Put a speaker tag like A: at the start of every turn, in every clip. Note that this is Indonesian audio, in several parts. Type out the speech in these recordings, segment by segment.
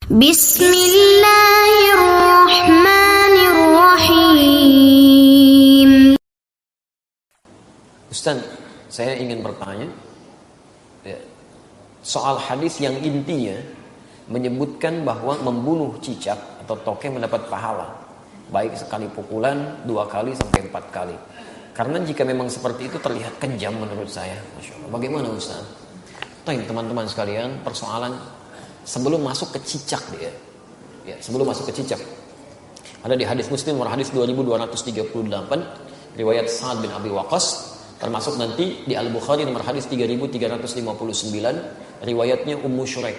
A: Bismillahirrahmanirrahim.
B: Ustaz, saya ingin bertanya soal hadis yang intinya menyebutkan bahwa membunuh cicak atau toke mendapat pahala, baik sekali pukulan, 2 kali sampai 4 kali. Karena jika memang seperti itu terlihat kejam menurut saya. Masya Allah. Bagaimana Ustaz? Teman-teman sekalian, persoalan sebelum masuk ke cicak dia. Ya, sebelum masuk ke cicak. Ada di hadis Muslim nomor hadis 2238 riwayat Sa'ad bin Abi Waqqas, termasuk nanti di Al-Bukhari nomor hadis 3359 riwayatnya Ummu Syuraik.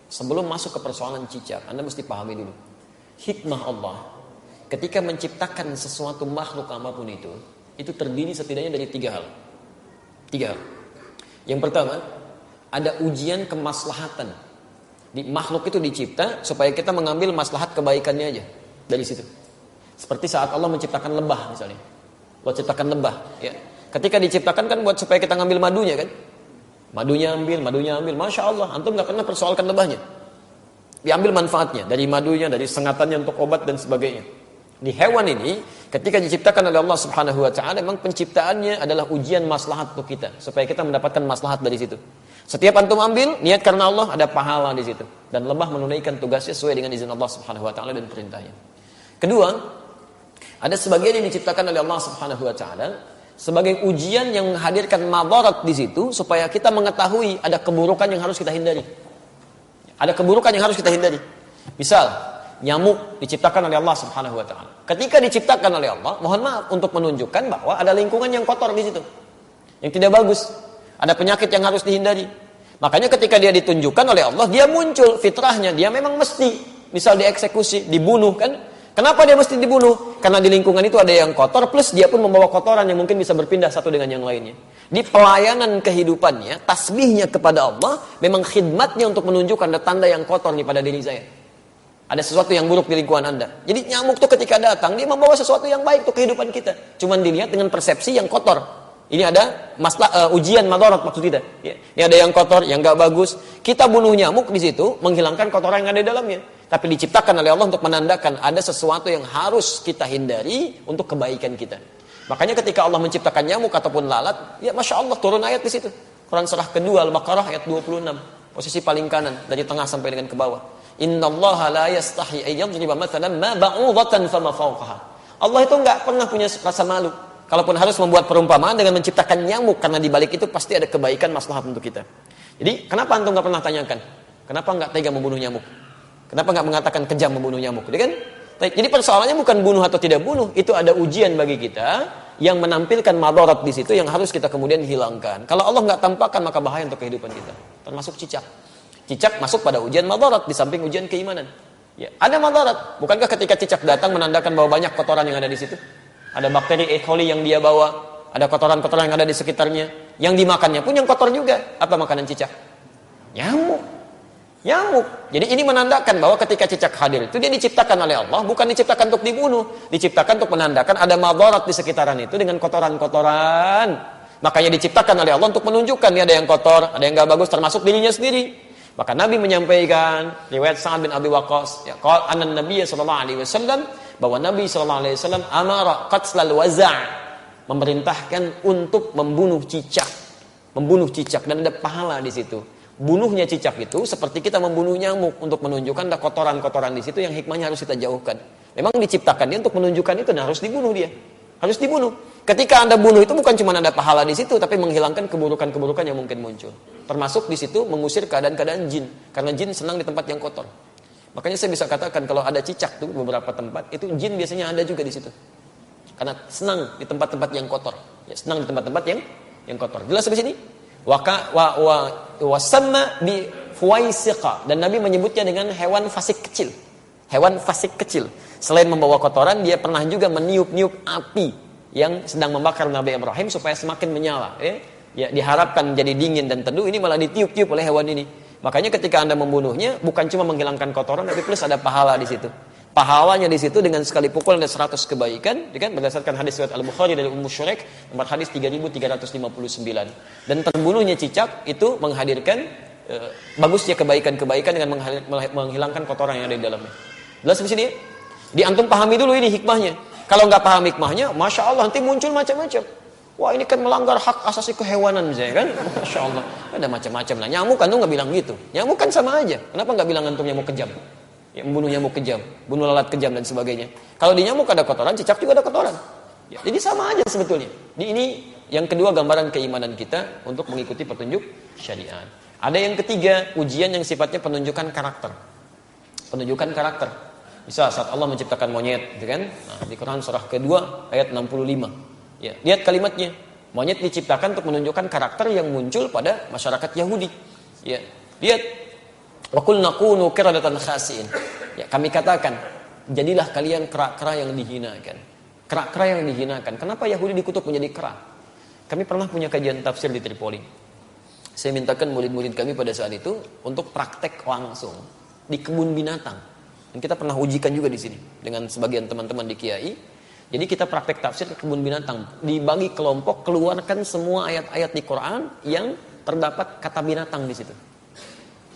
B: Sebelum masuk ke persoalan cicak, Anda mesti pahami dulu hikmah Allah ketika menciptakan sesuatu makhluk apapun itu terdiri setidaknya dari 3 hal. 3 hal. Yang pertama, ada ujian kemaslahatan. Di makhluk itu dicipta supaya kita mengambil maslahat kebaikannya aja dari situ. Seperti saat Allah menciptakan lebah misalnya. Allah ciptakan lebah, ya. Ketika diciptakan kan buat supaya kita ngambil madunya kan. Madunya ambil. Masya Allah, antum gak pernah persoalkan lebahnya. Diambil manfaatnya dari madunya, dari sengatannya untuk obat dan sebagainya. Di hewan ini, ketika diciptakan oleh Allah Subhanahu wa taala, memang penciptaannya adalah ujian maslahat untuk kita, supaya kita mendapatkan maslahat dari situ. Setiap antum ambil, niat karena Allah, ada pahala di situ. Dan lebah menunaikan tugasnya sesuai dengan izin Allah Subhanahu wa taala dan perintahnya. Kedua, ada sebagian yang diciptakan oleh Allah Subhanahu wa taala sebagai ujian yang menghadirkan madarat di situ, supaya kita mengetahui ada keburukan yang harus kita hindari. Ada keburukan yang harus kita hindari. Misal, nyamuk diciptakan oleh Allah Subhanahu wa taala. Ketika diciptakan oleh Allah, mohon maaf untuk menunjukkan bahwa ada lingkungan yang kotor di situ. Yang tidak bagus. Ada penyakit yang harus dihindari. Makanya ketika dia ditunjukkan oleh Allah, dia muncul fitrahnya, dia memang mesti misal dieksekusi, dibunuh kan? Kenapa dia mesti dibunuh? Karena di lingkungan itu ada yang kotor, plus dia pun membawa kotoran yang mungkin bisa berpindah satu dengan yang lainnya. Di pelayanan kehidupannya, tasbihnya kepada Allah, memang khidmatnya untuk menunjukkan ada tanda yang kotor nih pada diri saya. Ada sesuatu yang buruk di lingkungan Anda. Jadi nyamuk tuh ketika datang, dia membawa sesuatu yang baik untuk kehidupan kita. Cuman dilihat dengan persepsi yang kotor. Ini ada ujian madarat maksud kita. Ya. Ini ada yang kotor, yang gak bagus. Kita bunuh nyamuk di situ, menghilangkan kotoran yang ada di dalamnya. Tapi diciptakan oleh Allah untuk menandakan ada sesuatu yang harus kita hindari untuk kebaikan kita. Makanya ketika Allah menciptakan nyamuk ataupun lalat, ya Masya Allah turun ayat di situ. Quran surah kedua Al-Baqarah ayat 26. Posisi paling kanan, dari tengah sampai dengan ke bawah. Innallaha la yastahi ayyadriba mathalan ma ba'udatan fama fawqaha. Allah itu enggak pernah punya rasa malu. Kalaupun harus membuat perumpamaan dengan menciptakan nyamuk, karena di balik itu pasti ada kebaikan maslahat untuk kita. Jadi, kenapa antum enggak pernah tanyakan? Kenapa enggak tega membunuh nyamuk? Kenapa enggak mengatakan kejam membunuh nyamuk? Jadi kan? Jadi persoalannya bukan bunuh atau tidak bunuh, itu ada ujian bagi kita yang menampilkan madarat di situ yang harus kita kemudian hilangkan. Kalau Allah enggak tampakkan maka bahaya untuk kehidupan kita. Termasuk cicak. Cicak masuk pada ujian madarat di samping ujian keimanan. Ya, ada madarat. Bukankah ketika cicak datang menandakan bahwa banyak kotoran yang ada di situ? Ada bakteri E. coli yang dia bawa, ada kotoran-kotoran yang ada di sekitarnya. Yang dimakannya pun yang kotor juga. Apa makanan cicak? Nyamuk. Jadi ini menandakan bahwa ketika cicak hadir itu dia diciptakan oleh Allah, bukan diciptakan untuk dibunuh, diciptakan untuk menandakan ada madarat di sekitaran itu dengan kotoran-kotoran. Makanya diciptakan oleh Allah untuk menunjukkan ini ada yang kotor, ada yang gak bagus, termasuk dirinya sendiri. Maka Nabi menyampaikan riwayat Sa'ad bin Abi Waqqas, ya, qala anna Nabiy sallallahu alaihi wasallam, bahwa Nabi sallallahu alaihi wasallam amara qatlal waza', memerintahkan untuk membunuh cicak dan ada pahala di situ. Bunuhnya cicak itu seperti kita membunuh nyamuk untuk menunjukkan ada kotoran-kotoran di situ yang hikmahnya harus kita jauhkan. Memang diciptakan dia untuk menunjukkan itu, dan harus dibunuh dia. Harus dibunuh. Ketika Anda bunuh itu bukan cuma ada pahala di situ, tapi menghilangkan keburukan-keburukan yang mungkin muncul. Termasuk di situ mengusir keadaan-keadaan jin, karena jin senang di tempat yang kotor. Makanya saya bisa katakan kalau ada cicak tuh beberapa tempat, itu jin biasanya ada juga di situ. Karena senang di tempat-tempat yang kotor. Ya, senang di tempat-tempat yang kotor. Jelas di sini? Wasamma bi fuwaisiqa, dan Nabi menyebutnya dengan hewan fasik kecil. Hewan fasik kecil. Selain membawa kotoran, dia pernah juga meniup-niup api yang sedang membakar Nabi Ibrahim supaya semakin menyala. Ya, diharapkan menjadi dingin dan teduh, ini malah ditiup-tiup oleh hewan ini. Makanya ketika Anda membunuhnya, bukan cuma menghilangkan kotoran, tapi plus ada pahala di situ. Pahalanya di situ dengan sekali pukul ada 100 kebaikan, kan? Berdasarkan hadis riwayat Al-Bukhari dari Ummu Syuraik nomor hadis 3359. Dan terbunuhnya cicak itu menghadirkan bagusnya kebaikan-kebaikan dengan menghilangkan kotoran yang ada di dalamnya. Jelas di sini ya? Di antum pahami dulu ini hikmahnya. Kalau nggak paham hikmahnya, masya Allah nanti muncul macam-macam. Wah ini kan melanggar hak asasi kehewanan misalnya kan? Masya Allah, ada macam-macam lah. Nyamuk antum nggak bilang gitu. Nyamuk kan sama aja. Kenapa nggak bilang antum nyamuk kejam? Ya, membunuh nyamuk kejam, bunuh lalat kejam dan sebagainya. Kalau di nyamuk ada kotoran, cicak juga ada kotoran. Ya, jadi sama aja sebetulnya. Ini yang kedua gambaran keimanan kita untuk mengikuti petunjuk syariat. Ada yang ketiga, ujian yang sifatnya penunjukan karakter. Penunjukan karakter. Bisa saat Allah menciptakan monyet, gitu kan? Nah, di Quran surah kedua ayat 65. Ya, lihat kalimatnya. Monyet diciptakan untuk menunjukkan karakter yang muncul pada masyarakat Yahudi. Ya, lihat. Wa qulna kunu qiradatan khasiin. Ya, kami katakan, jadilah kalian kera-kera yang dihinakan. Kera-kera yang dihinakan. Kenapa Yahudi dikutuk menjadi kera? Kami pernah punya kajian tafsir di Tripoli. Saya mintakan murid-murid kami pada saat itu untuk praktek langsung di kebun binatang. Dan kita pernah ujikan juga di sini dengan sebagian teman-teman di Kiai. Jadi kita praktek tafsir ke kebun binatang. Dibagi kelompok, keluarkan semua ayat-ayat di Quran yang terdapat kata binatang di situ.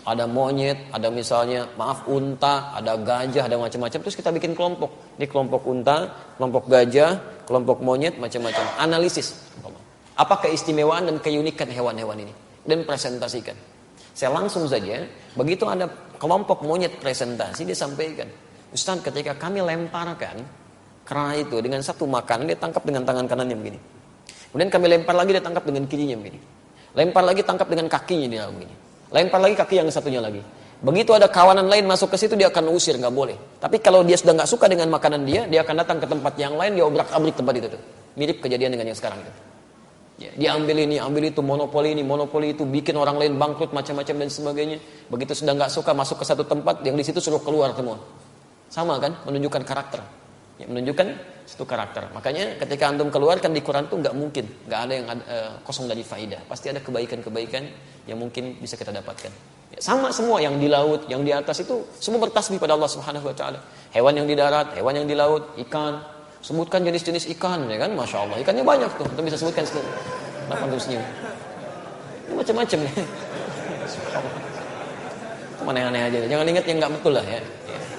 B: Ada monyet, ada misalnya unta, ada gajah, ada macam-macam. Terus kita bikin kelompok. Ini kelompok unta, kelompok gajah, kelompok monyet, macam-macam. Analisis. Apa keistimewaan dan keunikan hewan-hewan ini? Dan presentasikan. Saya langsung saja, begitu ada kelompok monyet presentasi, dia sampaikan. Ustaz, ketika kami lemparkan kera itu dengan satu makanan, dia tangkap dengan tangan kanannya begini. Kemudian kami lempar lagi, dia tangkap dengan kirinya begini. Lempar lagi, tangkap dengan kakinya dia begini. Lempar lagi kaki yang satunya lagi. Begitu ada kawanan lain masuk ke situ, dia akan usir, nggak boleh. Tapi kalau dia sudah nggak suka dengan makanan dia akan datang ke tempat yang lain, dia obrak-abrik tempat itu tuh. Mirip kejadian dengan yang sekarang itu. Ya, dia ambil ini, ambil itu, monopoli ini, monopoli itu, bikin orang lain bangkrut macam-macam dan sebagainya. Begitu sudah nggak suka masuk ke satu tempat, yang di situ suruh keluar semua. Sama kan, menunjukkan karakter. Ya, menunjukkan satu karakter. Makanya ketika antum keluarkan di Quran itu nggak mungkin, nggak ada yang kosong dari faidah. Pasti ada kebaikan-kebaikan yang mungkin bisa kita dapatkan. Ya, sama semua yang di laut, yang di atas itu semua bertasbih pada Allah Subhanahu Wa Taala. Hewan yang di darat, hewan yang di laut, ikan. Sebutkan jenis-jenis ikan, ya kan? Masya Allah, ikannya banyak tuh. Antum bisa sebutkan sekali. Kenapa antum senyum? Ini macam-macam ya. Itu aneh-aneh aja. Jangan ingat yang nggak betul lah ya.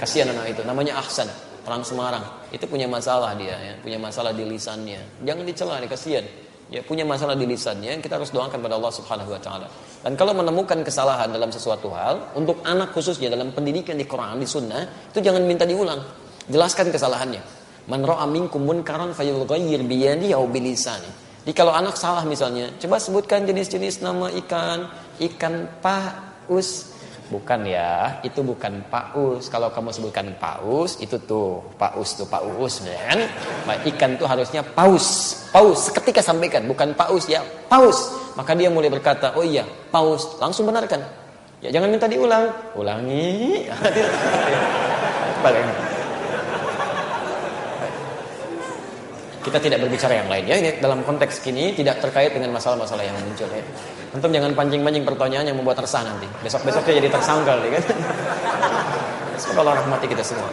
B: Kasihan anak itu. Namanya Ahsan. Orang Semarang itu punya masalah dia ya, punya masalah di lisannya. Jangan dicela, kasihan. Ya, punya masalah di lisannya, kita harus doakan pada Allah Subhanahu Wa Taala. Dan kalau menemukan kesalahan dalam sesuatu hal, untuk anak khususnya dalam pendidikan di Quran, di Sunnah, itu jangan minta diulang. Jelaskan kesalahannya. Man ra'a minkum munkaran falyughayyir bi yadihi aw bi lisanihi. Jadi kalau anak salah misalnya, coba sebutkan jenis-jenis nama ikan, ikan paus. Bukan ya, itu bukan paus. Kalau kamu sebutkan paus, itu tuh paus tuh paus, kan? Ikan tuh harusnya paus. Paus, seketika sampaikan, bukan paus ya, paus. Maka dia mulai berkata, oh iya, paus. Langsung benarkan. Ya jangan minta diulang. Ulangi. Kita tidak berbicara yang lain ya. Ini dalam konteks ini tidak terkait dengan masalah-masalah yang muncul ya. Antum jangan pancing-pancing pertanyaan yang membuat resah nanti. Besok-besoknya jadi tersangkal ya kan. Semoga Allah rahmati kita semua.